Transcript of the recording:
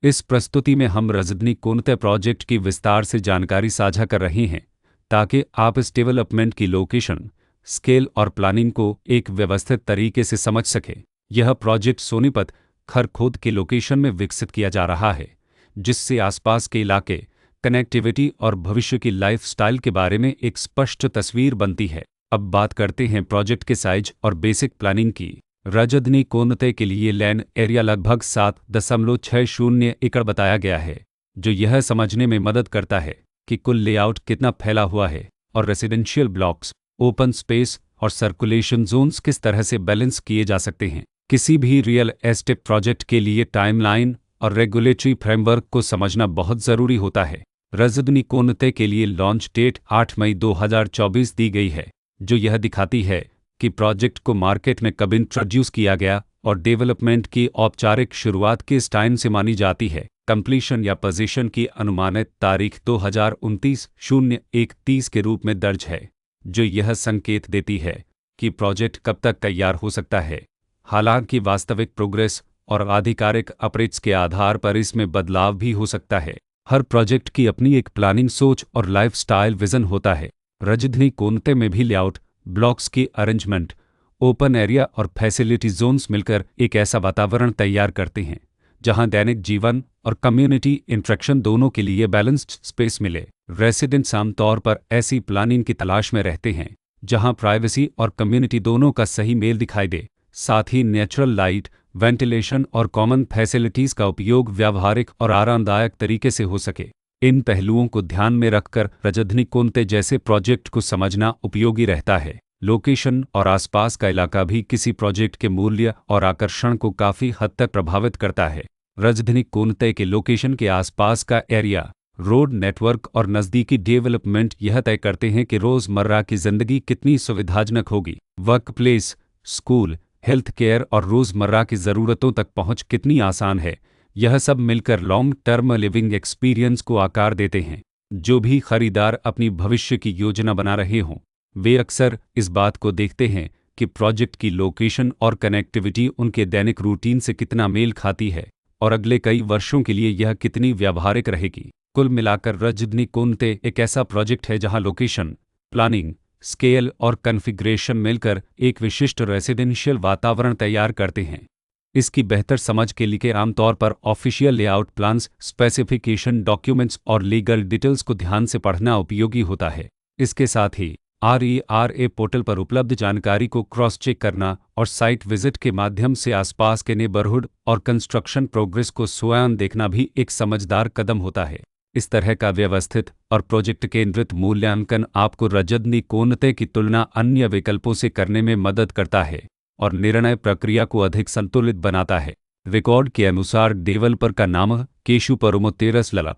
इस प्रस्तुति में हम रजनीकोणते प्रोजेक्ट की विस्तार से जानकारी साझा कर रहे हैं ताकि आप इस डेवलपमेंट की लोकेशन, स्केल और प्लानिंग को एक व्यवस्थित तरीके से समझ सकें। यह प्रोजेक्ट सोनीपत, खरखोद के लोकेशन में विकसित किया जा रहा है, जिससे आसपास के इलाके, कनेक्टिविटी और भविष्य की लाइफस्टाइल के बारे में एक स्पष्ट तस्वीर बनती है। अब बात करते हैं प्रोजेक्ट के साइज और बेसिक प्लानिंग की। रजनीकोणते के लिए लैंड एरिया लगभग 7.60 एकड़ बताया गया है, जो यह समझने में मदद करता है कि कुल लेआउट कितना फैला हुआ है और रेसिडेंशियल ब्लॉक्स, ओपन स्पेस और सर्कुलेशन जोन्स किस तरह से बैलेंस किए जा सकते हैं। किसी भी रियल एस्टेट प्रोजेक्ट के लिए टाइमलाइन और रेगुलेटरी फ्रेमवर्क को समझना बहुत ज़रूरी होता है। रजनीकोणते के लिए लॉन्च डेट 8 मई 2024 दी गई है, जो यह दिखाती है कि प्रोजेक्ट को मार्केट में कब इंट्रोड्यूस किया गया और डेवलपमेंट की औपचारिक शुरुआत किस टाइम से मानी जाती है। कंप्लीशन या पोजीशन की अनुमानित तारीख 2029-01-30 के रूप में दर्ज है, जो यह संकेत देती है कि प्रोजेक्ट कब तक तैयार हो सकता है। हालांकि वास्तविक प्रोग्रेस और आधिकारिक अपडेट्स के आधार पर इसमें बदलाव भी हो सकता है। हर प्रोजेक्ट की अपनी एक प्लानिंग सोच और लाइफस्टाइल विजन होता है। रजनीकोणते में भी लेआउट, ब्लॉक्स की अरेंजमेंट, ओपन एरिया और फैसिलिटी जोन्स मिलकर एक ऐसा वातावरण तैयार करते हैं जहां दैनिक जीवन और कम्युनिटी इंटरेक्शन दोनों के लिए बैलेंस्ड स्पेस मिले। रेसिडेंट्स आमतौर पर ऐसी प्लानिंग की तलाश में रहते हैं जहां प्राइवेसी और कम्युनिटी दोनों का सही मेल दिखाई दे। साथ ही नेचुरल लाइट, वेंटिलेशन और कॉमन फैसिलिटीज़ का उपयोग व्यावहारिक और आरामदायक तरीके से हो सके। इन पहलुओं को ध्यान में रखकर रजनीकोणते जैसे प्रोजेक्ट को समझना उपयोगी रहता है। लोकेशन और आसपास का इलाका भी किसी प्रोजेक्ट के मूल्य और आकर्षण को काफ़ी हद तक प्रभावित करता है। रजनीकोणते के लोकेशन के आसपास का एरिया, रोड नेटवर्क और नज़दीकी डेवलपमेंट यह तय करते हैं कि रोज़मर्रा की ज़िंदगी कितनी सुविधाजनक होगी। Work place, school, health care और रोज़मर्रा की ज़रूरतों तक पहुंच कितनी आसान है। यह सब मिलकर लॉन्ग टर्म लिविंग एक्सपीरियंस को आकार देते हैं। जो भी खरीदार अपनी भविष्य की योजना बना रहे हों, वे अक्सर इस बात को देखते हैं कि प्रोजेक्ट की लोकेशन और कनेक्टिविटी उनके दैनिक रूटीन से कितना मेल खाती है और अगले कई वर्षों के लिए यह कितनी व्यावहारिक रहेगी। कुल मिलाकर रजनीकोणते एक ऐसा प्रोजेक्ट है जहां लोकेशन, प्लानिंग, स्केल और कॉन्फ़िगरेशन मिलकर एक विशिष्ट रेसिडेंशियल वातावरण तैयार करते हैं। इसकी बेहतर समझ के लिए आमतौर पर official layout plans, specification documents और लीगल डिटेल्स को ध्यान से पढ़ना उपयोगी होता है। इसके साथ ही RERA पोर्टल पर उपलब्ध जानकारी को क्रॉस चेक करना और साइट विजिट के माध्यम से आसपास के नेबरहुड और कंस्ट्रक्शन प्रोग्रेस को स्वयं देखना भी एक समझदार कदम होता है। इस तरह का व्यवस्थित और प्रोजेक्ट केंद्रित मूल्यांकन आपको रजनीकोणते की तुलना अन्य विकल्पों से करने में मदद करता है और निर्णय प्रक्रिया को अधिक संतुलित बनाता है। रिकॉर्ड के अनुसार डेवलपर का नाम केशु परमोतेरस लला।